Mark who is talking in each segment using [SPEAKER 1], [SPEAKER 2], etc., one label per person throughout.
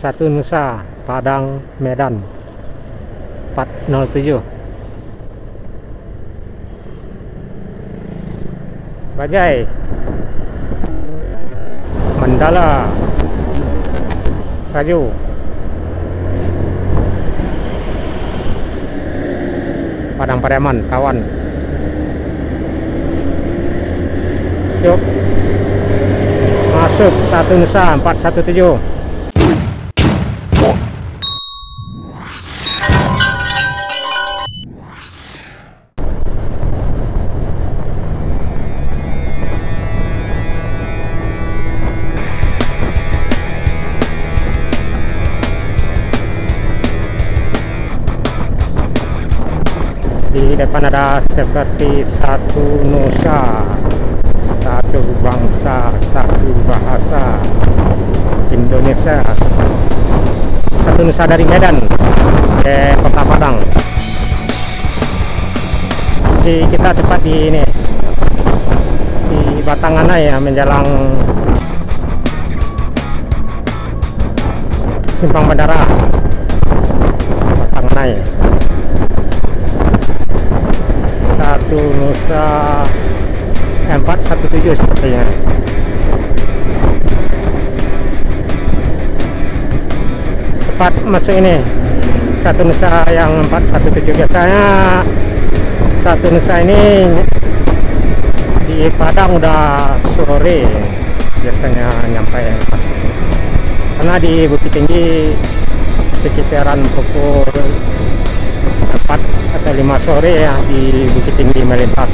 [SPEAKER 1] Satu Nusa, Padang, Medan 407. Bajai Mandala Raju Padang Pariaman, kawan. Yuk masuk Satu Nusa 417. Di depan ada seperti Satu Nusa, satu bangsa, satu bahasa Indonesia. Satu Nusa dari Medan ke Kota Padang. Kita tepat di ini, di Batanganai ya, menjelang Simpang Bandara Batanganai. Satu Nusa 417 sepertinya. Cepat masuk ini Satu Nusa yang 417. Biasanya Satu Nusa ini di Padang udah sore biasanya nyampe masuk, karena di Bukit Tinggi sekitaran pukul 4 atau 5 sore ya, di Bukit Tinggi melintas.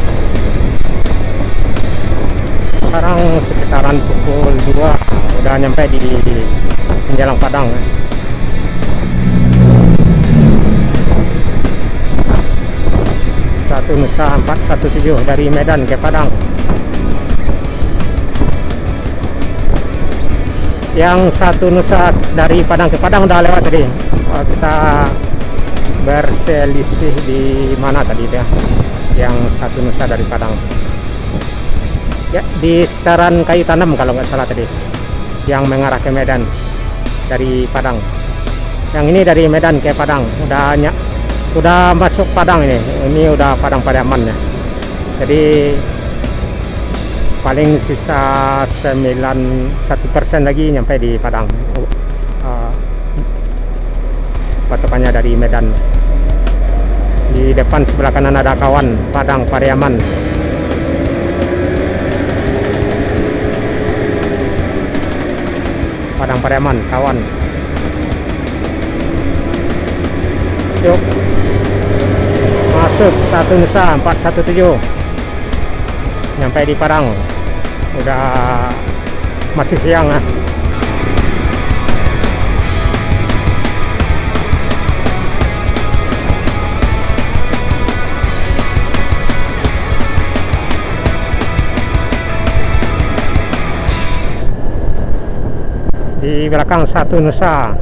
[SPEAKER 1] Sekarang sekitaran pukul 2 udah nyampe di menjelang Padang. Satu Nusa 417 dari Medan ke Padang. Yang Satu Nusa dari Padang ke Padang udah lewat tadi. Kita berselisih di mana tadi ya, yang Satu Nusa dari Padang ya, di sekitaran Kayu Tanam kalau nggak salah tadi, yang mengarah ke Medan dari Padang. Yang ini dari Medan ke Padang, udah masuk Padang ini udah Padang Pariaman ya. Jadi paling sisa 91% lagi nyampe di Padang. Patokannya dari Medan. Di depan sebelah kanan ada kawan, Padang Pariaman. Padang Pariaman, kawan. Yuk masuk Satu Nusa 417. Nyampe di Padang. Udah masih siang ya. Di belakang Satu Nusa